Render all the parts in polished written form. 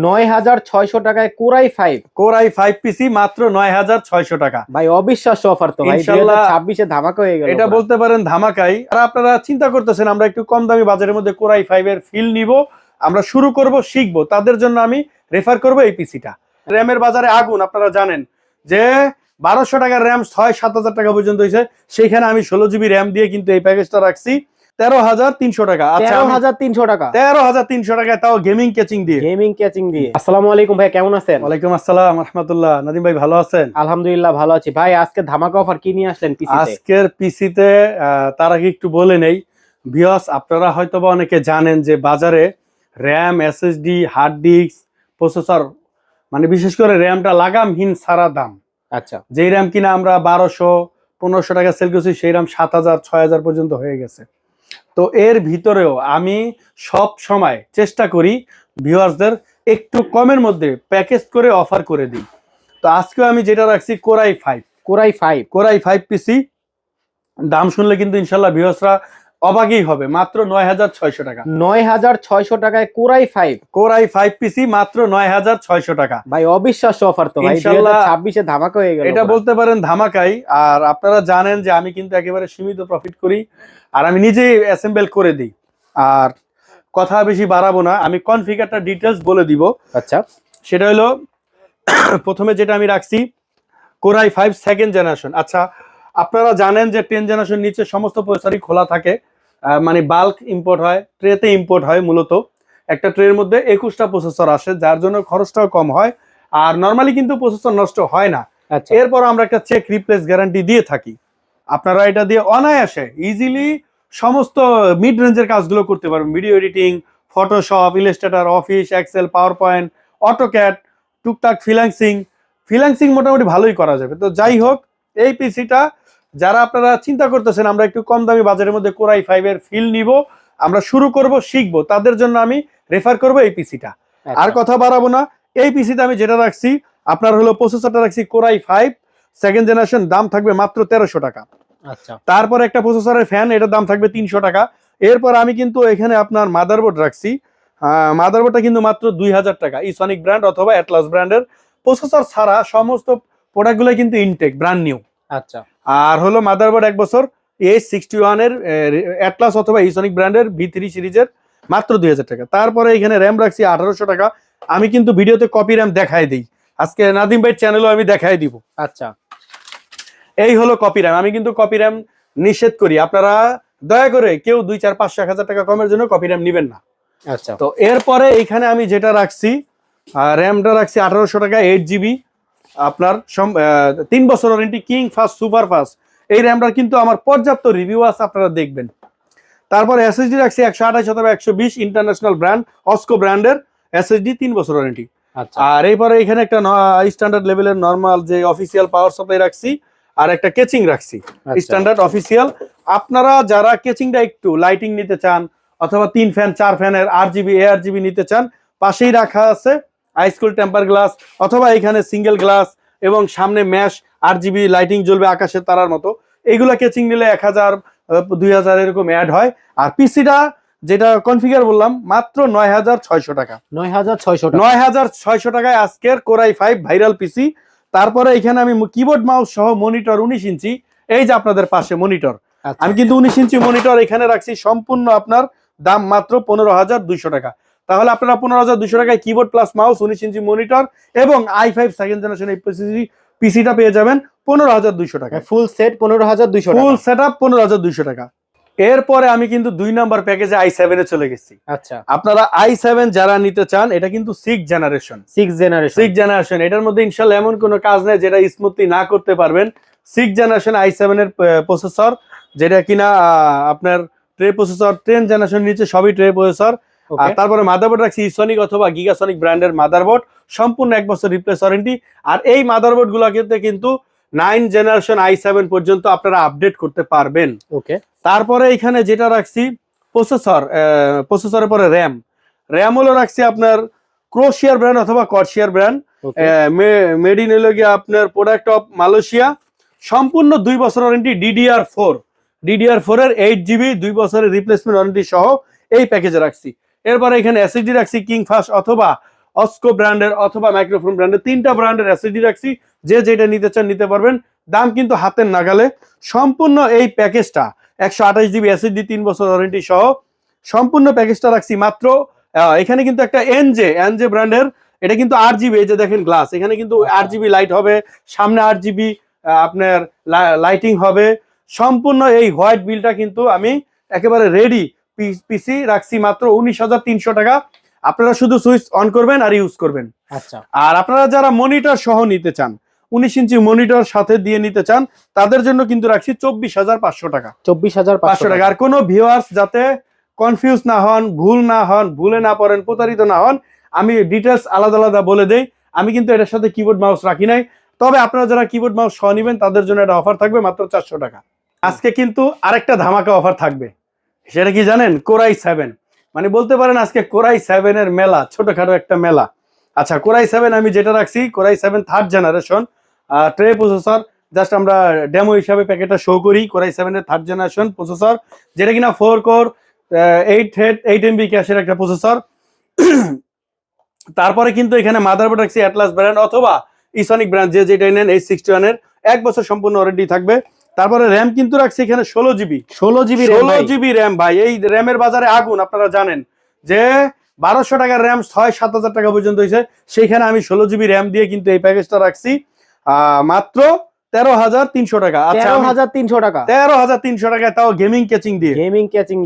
9600 টাকায় কোরাই 5 পিসি মাত্র 9600 টাকা। ভাই অবিশ্বাস্য অফার তো ভাই, ইনশাআল্লাহ 2026 এ ধামাকা হয়ে গেল। এটা বলতে পারেন ধামাকাই। আর আপনারা চিন্তা করতেছেন আমরা একটু কম দামি বাজারের মধ্যে কোরাই 5 এর ফিল নিব, আমরা শুরু করব, শিখব, তাদের জন্য আমি রেফার করব এই পিসিটা। র‍্যামের বাজারে আগুন, আপনারা জানেন যে 1200 টাকার র‍্যাম 6-7000 টাকা পর্যন্ত হইছে, সেইখানে আমি 16 জিবি র‍্যাম দিয়ে কিন্তু এই প্যাকেজটা রাখছি 13300 টাকা। আচ্ছা 13300 টাকা, 13300 টাকায়, তাও গেমিং ক্যাচিং দিয়ে। আসসালামু আলাইকুম ভাই, কেমন আছেন? ওয়ালাইকুম আসসালাম রাহমাতুল্লাহ। নাদিম ভাই ভালো আছেন? আলহামদুলিল্লাহ ভালো আছি ভাই। আজকে ধামাকা অফার কি নিয়ে আসলেন পিসিতে? আজকের পিসিতে তার আগে একটু বলে নেই ভিউয়ার্স, আপনারা হয়তোবা অনেকে জানেন যে বাজারে RAM, SSD, hard disk, processor, মানে বিশেষ করে র‍্যামটা লাগামহীন সারা দাম। আচ্ছা, যেই র‍্যাম কিনা আমরা 1200-1500 টাকা সেল করছি, সেই র‍্যাম 7000-6000 পর্যন্ত হয়ে গেছে। তো এর ভিতরেও আমি সব সময় চেষ্টা করি ভিউয়ার্সদের একটু কমের মধ্যে প্যাকেজ করে অফার করে দিই। তো আজকে আমি যেটা রাখছি কোরাই 5 পিসি। দাম শুনলে কিন্তু ইনশাল্লাহ ভিউয়ার্সরা অবাকই হবে, মাত্র 9600 টাকা। 9600 টাকায় কোরাই 5 পিসি মাত্র 9600 টাকা। ভাই অবিশ্বাস্য অফার তো ভাই, ইনশাআল্লাহ 2026 এ ধামাকা হয়ে গেল। এটা বলতে পারেন ধামাকাই। আর আপনারা জানেন যে আমি কিন্তু একেবারে সীমিত প্রফিট করি, আর আমি নিজেই অ্যাসেম্বল করে দিই। আর কথা বেশি বাড়াবো না, আমি কনফিগারটা ডিটেলস বলে দিব। আচ্ছা, সেটা হলো প্রথমে যেটা আমি রাখছি কোরাই 5 সেকেন্ড জেনারেশন। আচ্ছা আপনারা জানেন যে 10 জেনারেশন নিচে সমস্ত প্রসেসরই খোলা থাকে, মানে বাল্ক ইম্পোর্ট হয়, ট্রেতে ইম্পোর্ট হয়। মূলত একটা ট্রের মধ্যে 21টা প্রসেসর আসে, যার জন্য খরচটাও কম হয়, আর নরমালি কিন্তু প্রসেসর নষ্ট হয় না। আচ্ছা, এরপর আমরা একটা চেক রিপ্লেস গ্যারান্টি দিয়ে থাকি। আপনারা এটা দিয়ে অনায়াসে ইজিলি সমস্ত মিড রেঞ্জের কাজগুলো করতে পারবেন, video editing, Photoshop, Illustrator, Office, Excel, PowerPoint, AutoCAD, টুকটাক ফ্রিল্যান্সিং মোটামুটি ভালোই করা যাবে। তো যাই হোক, এই পিসিটা যারা আপনারা চিন্তা করতেছেন আমরা একটু কম দামি বাজারের মধ্যে কোরাই 5 এর ফিল নিব, আমরা শুরু করব, শিখব, তাদের জন্য আমি রেফার করব এই পিসিটা। আর কথা বাড়াবো না, এই পিসিতে আমি যেটা রাখছি আপনার হলো প্রসেসরটা রাখছি কোরাই 5 সেকেন্ড জেনারেশন, দাম থাকবে মাত্র 1300 টাকা। আচ্ছা, তারপর একটা প্রসেসরের ফ্যান, এটার দাম থাকবে 300 টাকা। এরপর আমি কিন্তু এখানে আপনার মাদারবোর্ড রাখছি, মাদারবোর্ডটা কিন্তু মাত্র 2000 টাকা। ইসনিক ব্র্যান্ড অথবা অ্যাটলাস ব্র্যান্ডের, প্রসেসর ছাড়া সমস্ত প্রোডাক্টগুলো কিন্তু ইনটেক ব্র্যান্ড নিউ। আচ্ছা, আর হলো মাদারবোর্ড 1 বছর A61 এর অ্যাটলাস অথবা ইসনিক ব্র্যান্ডের V3 সিরিজের, মাত্র 2000 টাকা। তারপরে এখানে র্যাম রাখছি 1800 টাকা। আমি কিন্তু ভিডিওতে কপি র্যাম দেখাই দিই, আজকে নাদিম ভাই চ্যানেলও আমি দেখাই দিব। আচ্ছা, এই হলো কপি র্যাম। আমি কিন্তু কপি র্যাম নিষেধ করি, আপনারা দয়া করে কেউ 2-4-5-1000 টাকা কমের জন্য কপি র্যাম নিবেন না। আচ্ছা, তো এরপরে এখানে আমি যেটা রাখছি র্যামটা রাখছি 1800 টাকা, 8 জিবি, আপনার 3 বছর warranty, King fast, super fast. এই র্যামটার কিন্তু আমার পর্যাপ্ত রিভিউ আছে, আপনারা দেখবেন। তারপরে এসএসডি রাখছি 128 অথবা 120 ইন্টারন্যাশনাল ব্র্যান্ড, অস্কো ব্র্যান্ডের এসএসডি, 3 বছর ওয়ারেন্টি। আচ্ছা, আর এরপরে এখানে একটা স্ট্যান্ডার্ড লেভেলের নরমাল যে অফিসিয়াল পাওয়ার সাপ্লাই রাখছি, আর একটা কেচিং রাখছি স্ট্যান্ডার্ড অফিসিয়াল। আপনারা যারা কেচিংটা একটু লাইটিং নিতে চান অথবা 3 ফ্যান 4 ফ্যানের আরজিবি এআরজিবি নিতে চান, পাশেই রাখা আছে হাইস্কুল টেম্পার গ্লাস, অথবা এখানে সিঙ্গেল গ্লাস এবং সামনে ম্যাশ আরজিবি লাইটিং জ্বলবে আকাশের তারার মতো। এইগুলা কেচিং নিলে 1000-2000 এরকম অ্যাড হয়। আর পিসিটা যেটা কনফিগার বললাম মাত্র 9600 টাকা। 9600 টাকায় আজকের কোরাই 5 ভাইরাল পিসি। তারপরে এখানে আমি কিবোর্ড মাউস সহ মনিটর 19 ইঞ্চি, এই যে আপনাদের পাশে মনিটর, আমি কিন্তু 19 ইঞ্চি মনিটর এখানে রাখছি, সম্পূর্ণ আপনার দাম মাত্র 15200 টাকা। তাহলে আপনারা 15200 টাকায় keyboard plus mouse, 19 inch monitor এবং i5 সেকেন্ড জেনারেশন এই পিসিটা পেয়ে যাবেন 15200 টাকা। ফুল সেট 15200 টাকা, ফুল সেটআপ 15200 টাকা। এরপরে আমি কিন্তু 2 নাম্বার প্যাকেজে i7 এ চলে গেছি। আচ্ছা, আপনারা i7 যারা নিতে চান, এটা কিন্তু 6 জেনারেশন। এটার মধ্যে ইনশাআল্লাহ এমন কোনো কাজ নেই যেটা স্মুথলি না করতে পারবেন। 6 জেনারেশন i7 এর প্রসেসর, যেটা কিনা আপনার ট্রে প্রসেসর, 10 জেনারেশন নিচে সবই ট্রে প্রসেসর। আর তারপরে মাদারবোর্ড রাখছি ইসনিক অথবা গিগাসনিক ব্র্যান্ডের মাদারবোর্ড, সম্পূর্ণ 1 বছর রিপ্লেস ওয়ারেন্টি। আর এই মাদারবোর্ড গুলোতে কিন্তু 9 জেনারেশন i7 পর্যন্ত আপনারা আপডেট করতে পারবেন। ওকে। তারপরে এখানে যেটা রাখছি প্রসেসরের পরে র্যাম হলো রাখছি আপনার ক্রোশিয়ার ব্র্যান্ড অথবা কর্শিয়ার ব্র্যান্ড, মেড ইন হলো গিয়ে আপনার প্রোডাক্ট অফ মালয়েশিয়া, সম্পূর্ণ 2 বছর ওয়ারেন্টি, DDR4 এর 8 জিবি, 2 বছরের রিপ্লেসমেন্ট ওয়ারেন্টি সহ এই প্যাকেজে রাখছি। এরপরে এখানে এসএসডি রাখছি কিং ফাস্ট অথবা অস্কো ব্র্যান্ডের অথবা মাইক্রোফোন ব্র্যান্ডের, 3টা ব্র্যান্ডের এসএসডি রাখছি। যে যেটা নিতে চান নিতে পারবেন, দাম কিন্তু হাতের নাগালে। সম্পূর্ণ এই প্যাকেজটা 128 জিবি এসএসডি, 3 বছর ওয়ারেন্টি সহ সম্পূর্ণ প্যাকেজটা রাখছি মাত্র। এখানে কিন্তু একটা এনজে ব্র্যান্ডের, এটা কিন্তু 8 জিবি, এই যে দেখেন গ্লাস, এখানে কিন্তু 8 জিবি লাইট হবে, সামনে 8 জিবি আপনার লাইটিং হবে। সম্পূর্ণ এই হোয়াইট বিলটা কিন্তু আমি একেবারে রেডি পিসি রাখছি মাত্র 19,300 টাকা। আপনারা শুধু সুইচ অন করবেন আর ইউজ করবেন। আচ্ছা, আর আপনারা যারা মনিটর সহ নিতে চান, 19 ইঞ্চি মনিটর সাথে দিয়ে নিতে চান, তাদের জন্য কিন্তু রাখছি 24,500 টাকা। 24,500 টাকা। আর কোনো ভিউয়ার্স যাতে কনফিউজ না হন, ভুলে না পড়েন, প্রতারিত না হন, আমি ডিটেলস আলাদা আলাদা বলে দেই। আমি কিন্তু এটার সাথে কিবোর্ড মাউস রাখি নাই, তবে আপনারা যারা কিবোর্ড মাউস সহ নেবেন তাদের জন্য একটা অফার থাকবে মাত্র 400 টাকা। আজকে কিন্তু আরেকটা ধামাকা অফার থাকবে, সেটা কি জানেন? কোরাই 7, মানে বলতে পারেন আজকে কোরাই 7 এর মেলা, ছোটখাটো একটা মেলা। আচ্ছা, কোরাই 7 আমি যেটা রাখছি, core i 7 third generation tray processor. Just আমরা ডেমো হিসাবে প্যাকেটটা শো করি। কোরাই 7 এর থার্ড জেনারেশন প্রসেসর, যেটা কিনা 4 কোর 8 MB ক্যাশের একটা প্রসেসর। তারপরে কিন্তু এখানে মাদারবোর্ড রাখছি অ্যাটলাস ব্র্যান্ড অথবা ইসনিক ব্র্যান্ড, যে যেটা নেন। এই 61 এর 1 বছর সম্পূর্ণ ওয়ারেন্টি থাকবে। তারপরে র্যাম কিন্তু রাখছি এখানে 16 জিবি। 16 জিবি র্যাম ভাই, এই র্যামের বাজারে আগুন। আপনারা জানেন যে 1200 টাকার র্যাম 6-7 হাজার টাকা পর্যন্ত হয়েছে, সেইখানে আমি 16 জিবি র্যাম দিয়ে কিন্তু এই প্যাকেজটা রাখছি মাত্র 13,300 টাকা। আচ্ছা, 13,300 টাকা, 13,300 টাকায়, তাও গেমিং ক্যাচিং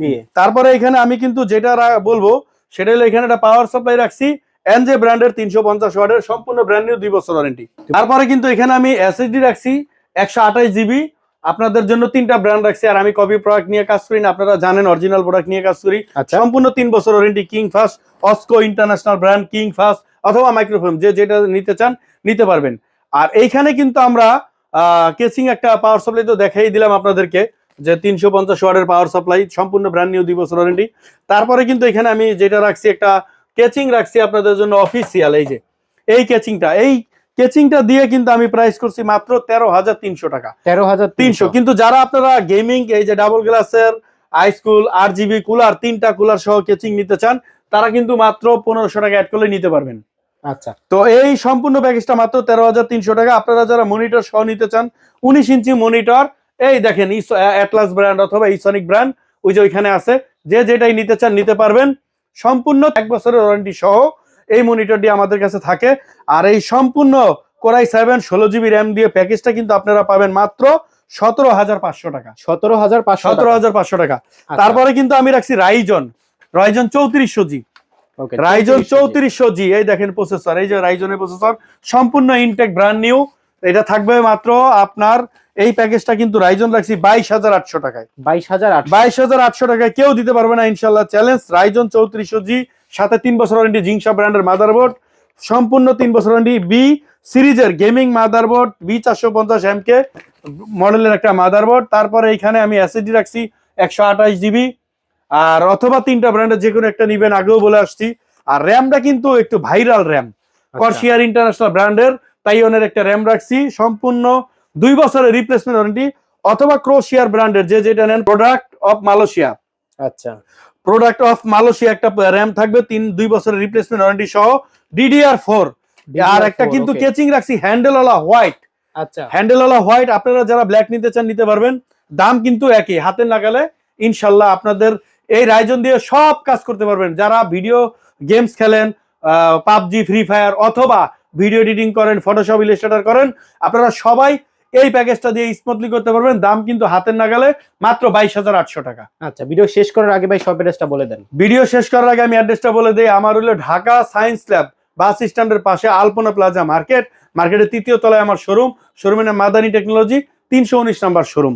দিয়ে। তারপরে এখানে আমি কিন্তু যেটা বলবো সেটা হলো, এখানে একটা পাওয়ার সাপ্লাই রাখছি এনজে ব্র্যান্ডের 350 ওয়াটের, সম্পূর্ণ ব্র্যান্ড নিউ, 2 বছর ওয়ারেন্টি। তারপরে কিন্তু এখানে আমি এসএসডি রাখছি 128 জিবি। আপনাদের জন্য 3টা ব্র্যান্ড রাখছি, আর আমি কপি প্রোডাক্ট নিয়ে কাজ করি না, আপনারা জানেন অরিজিনাল প্রোডাক্ট নিয়ে কাজ করি। সম্পূর্ণ 3 বছর ওয়ারেন্টি। কিং ফাস্ট, অস্কো ইন্টারন্যাশনাল ব্র্যান্ড, কিং ফাস্ট অথবা মাইক্রোফোন, যে যেটা নিতে চান নিতে পারবেন। আর এইখানে কিন্তু আমরা কেচিং একটা পাওয়ার সাপ্লাই তো দেখাই দিলাম আপনাদেরকে, যে 350 ওয়াটের পাওয়ার সাপ্লাই, সম্পূর্ণ ব্র্যান্ড নিউ, 2 বছর ওয়ারেন্টি। তারপরে কিন্তু এখানে আমি যেটা রাখছি, একটা কেচিং রাখছি আপনাদের জন্য অফিসিয়াল। এই যে এই কেচিংটা দিয়ে কিন্তু আমি প্রাইস করছি মাত্র 13,300 টাকা। 13,300। কিন্তু যারা আপনারা গেমিং, এই যে ডাবল গ্লাসের আইস্কুল 8 জিবি কুলার, 3টা কুলার সহ কেচিং নিতে চান, তারা কিন্তু মাত্র 1500 টাকা অ্যাড করলে নিতে পারবেন। আচ্ছা, তো এই সম্পূর্ণ প্যাকেজটা মাত্র 13,300 টাকা। আপনারা যারা মনিটর সহ নিতে চান, 19 ইঞ্চি মনিটর, এই দেখেন অ্যাটলাস ব্র্যান্ড অথবা ইসনিক ব্র্যান্ড, ওই যে ওইখানে আছে, যে যেটাই নিতে চান নিতে পারবেন। সম্পূর্ণ 1 বছরের ওয়ারেন্টি সহ এই মনিটরটি আমাদের কাছে থাকে। আর এই সম্পূর্ণ কোরাই 7 16 জিবি র্যাম দিয়ে প্যাকেজটা কিন্তু আপনারা পাবেন মাত্র 17,500 টাকা। 17,500 টাকা। তারপরে কিন্তু আমি রাখছি রাইজন 3400G। রাইজন 3400G, এই দেখেন প্রসেসর, এই যে রাইজনের প্রসেসর, সম্পূর্ণ ইনটেক ব্র্যান্ড নিউ। এটা থাকবে মাত্র আপনার, এই প্যাকেজটা কিন্তু রাইজন রাখছি 22,800 টাকায়। 22,800 টাকায় কেউ দিতে পারবে না ইনশাল্লাহ, চ্যালেঞ্জ। রাইজন 3400G, সাথে 3 বছর ওয়ারেন্টি, জিংসা ব্র্যান্ডের মাদারবোর্ড, সম্পূর্ণ 3 বছর ওয়ারেন্টি। বি সিরিজের গেমিং মাদারবোর্ড, B450MK মডেলের একটা মাদারবোর্ড। তারপরে এইখানে আমি এসএসডি রাখছি 128 জিবি, আর অথবা 3টা ব্র্যান্ডের যে কোনো একটা নিবেন, আগেও বলে আসছি। আর র্যামটা কিন্তু একটু ভাইরাল র্যাম, কর্সিয়ার ইন্টারন্যাশনাল ব্র্যান্ডের তাইওয়ানের একটা র্যাম রাখছি, সম্পূর্ণ 2 বছরের রিপ্লেসমেন্ট ওয়ারেন্টি, অথবা ক্রোশিয়ার ব্র্যান্ডের যে যেটা নেন, প্রোডাক্ট অফ মালয়েশিয়া। আচ্ছা, প্রোডাক্ট অফ মালয়েশিয়া একটা র্যাম থাকবে 2 বছরের রিপ্লেসমেন্ট ওয়ারেন্টি সহ, DDR4। আর একটা কিন্তু কেচিং রাখছি হ্যান্ডেলওয়ালা হোয়াইট। আচ্ছা, হ্যান্ডেলওয়ালা হোয়াইট, আপনারা যারা ব্ল্যাক নিতে চান নিতে পারবেন, দাম কিন্তু একই, হাতের নাগালে। ইনশাল্লাহ আপনাদের এই রাইজন দিয়ে সব কাজ করতে পারবেন। যারা ভিডিও গেমস খেলেন, পাবজি, ফ্রি ফায়ার, অথবা ভিডিও এডিটিং করেন, ফটোশপ, ইলাস্ট্রেটর করেন, আপনারা সবাই এই প্যাকেজটা দিয়ে স্মুথলি করতে পারবেন। দাম কিন্তু হাতের নাগালে, মাত্র 22,800 টাকা। আচ্ছা, ভিডিও শেষ করার আগে ভাই শপ অ্যাড্রেসটা বলে দেন। ভিডিও শেষ করার আগে আমি অ্যাড্রেসটা বলে দেই। আমার হলো ঢাকা সায়েন্স ল্যাব বাস স্ট্যান্ডের পাশে আলপনা প্লাজা মার্কেটের 3য় তলায় আমার শোরুমের নাম মাদানী টেকনোলজি, 319 নাম্বার শোরুম।